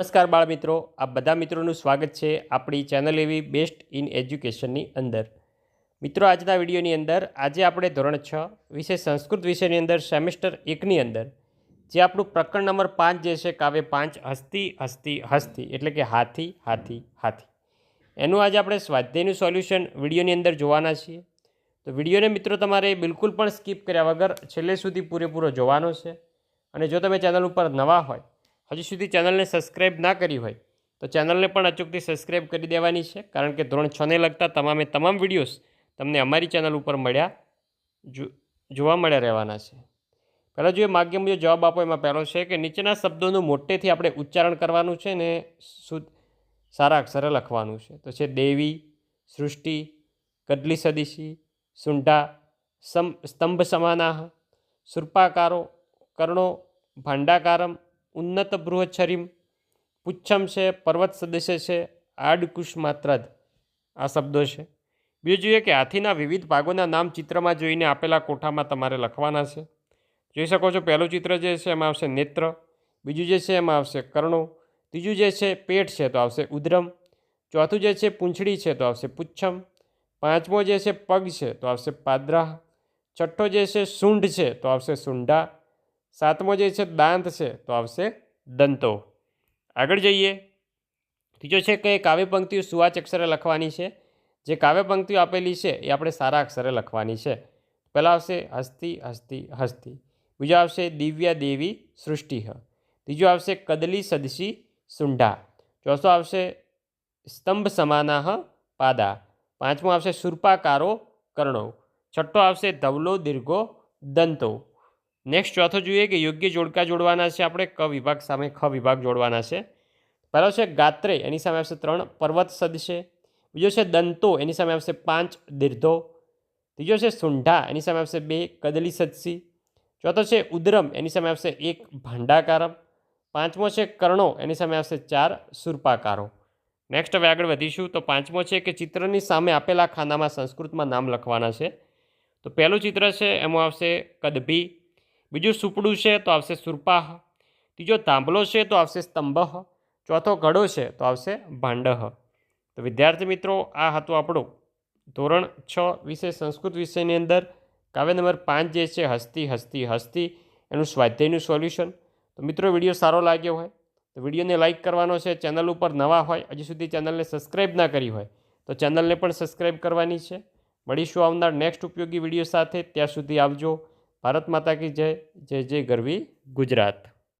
નમસ્કાર બાળ મિત્રો, આ બધા મિત્રોનું સ્વાગત છે આપણી ચેનલ એવી બેસ્ટ ઇન એજ્યુકેશનની અંદર। મિત્રો, આજના વિડીયોની અંદર આજે આપણે ધોરણ 6 વિષય સંસ્કૃત વિષયની અંદર સેમેસ્ટર 1ની અંદર જે આપણું પ્રકરણ નંબર 5 જે છે કાવ્ય 5 હસ્તી હસ્તી હસ્તી એટલે કે હાથી હાથી હાથી એનું આજે આપણે સ્વાધ્યાયનું સોલ્યુશન વિડીયોની અંદર જોવાના છીએ। તો વિડીયોને મિત્રો તમારે બિલકુલ પણ સ્કીપ કર્યા વગર છેલ્લે સુધી પૂરેપૂરો જોવાનો છે। અને જો તમે ચેનલ ઉપર નવા હોય, હજી સુધી ચેનલને સબસ્ક્રાઈબ ના કરી હોય તો ચેનલને પણ અચૂકથી સબસ્ક્રાઈબ કરી દેવાની છે, કારણ કે ધોરણ 6ને લગતા તમામ વિડીયોઝ તમને અમારી ચેનલ ઉપર જોવા મળ્યા રહેવાના છે। પહેલાં જો માગ્ય મુજબ જવાબ આપો, એમાં પહેલો છે કે નીચેના શબ્દોનું મોટેથી આપણે ઉચ્ચારણ કરવાનું છે ને શુદ્ધ સારા અક્ષરે લખવાનું છે। તો છે દેવી, સૃષ્ટિ, કદલી સદીશી, સુંઢા, સ્તંભ સમાનાહ, સૂર્પાકારો, કર્ણો, ભાંડાકારમ, ઉન્નત બૃહચ્છરીમ, પુચ્છમ છે, પર્વત સદસ્ય છે, આડકુશ માત્રાદ આ શબ્દો છે। બીજું જોઈએ કે હાથીના વિવિધ ભાગોના નામ ચિત્રમાં જોઈને આપેલા કોઠામાં તમારે લખવાના છે। જોઈ શકો છો, પહેલું ચિત્ર જે છે એમાં આવશે નેત્ર, બીજું જે છે એમાં આવશે કર્ણો, ત્રીજું જે છે પેટ છે તો આવશે ઉદ્રમ, ચોથું જે છે પૂંછડી છે તો આવશે પુચ્છમ, પાંચમો જે છે પગ છે તો આવશે પાદ્રાહ, છઠ્ઠો જે છે સૂંઢ છે તો આવશે સુંઢા, સાતમો જે છે દાંત છે તો આવશે દંતો। આગળ જઈએ, ત્રીજો છે કે કાવ્ય પંક્તિઓ સુવાચ અક્ષરે લખવાની છે। જે કાવ્ય પંક્તિઓ આપેલી છે એ આપણે સારા અક્ષરે લખવાની છે। પહેલાં આવશે હસ્તી હસ્તી હસ્તી, બીજો આવશે દિવ્યા દેવી સૃષ્ટિ, ત્રીજો આવશે કદલી સદશી સુંઢા, ચોથો આવશે સ્તંભ સમાનાહ પાદા, પાંચમો આવશે સૂર્પાકારો કર્ણો, છઠ્ઠો આવશે ધવલો દીર્ઘો દંતો। નેક્સ્ટ ચોથો જોઈએ કે યોગ્ય જોડકા જોડવાના છે આપણે ક વિભાગ સામે ખ વિભાગ જોડવાના છે। પહેલો છે ગાત્રે, એની સામે આવશે 3 પર્વત સદશે, બીજો છે દંતો, એની સામે આવશે 5 દીર્ઘો, ત્રીજો છે સુંઢા, એની સામે આવશે 2 કદલી સદસી, ચોથો છે ઉદ્રમ, એની સામે આવશે 1 ભાંડાકારમ, પાંચમો છે કર્ણો, એની સામે આવશે 4 સૂર્પાકારો। નેક્સ્ટ હવે આગળ વધીશું। તો પાંચમો છે કે ચિત્રની સામે આપેલા ખાનામાં સંસ્કૃતમાં નામ લખવાના છે। તો પહેલું ચિત્ર છે એમાં આવશે કદભી, બીજું સુપડું છે તો આવશે સુરપાહ, ત્રીજો તાંબલો છે તો આવશે સ્તંભ, ચોથો ઘડો છે તો આવશે ભાંડહ। તો વિદ્યાર્થી મિત્રો, આ હતું આપણું ધોરણ 6 વિષય સંસ્કૃત વિષયની અંદર કાવ્ય નંબર 5 જે છે હસ્તી હસ્તી હસ્તી એનું સ્વાધ્યાયનું સોલ્યુશન। તો મિત્રો, વિડીયો સારો લાગ્યો હોય તો વિડીયોને લાઇક કરવાનો છે। ચેનલ ઉપર નવા હોય, હજી સુધી ચેનલને સબસ્ક્રાઈબ ના કરી હોય તો ચેનલને પણ સબસ્ક્રાઈબ કરવાની છે। મળીશું આવનાર નેક્સ્ટ ઉપયોગી વિડીયો સાથે। ત્યાં સુધી આવજો। ભારત માતા કી જય, જય જય ગરવી ગુજરાત।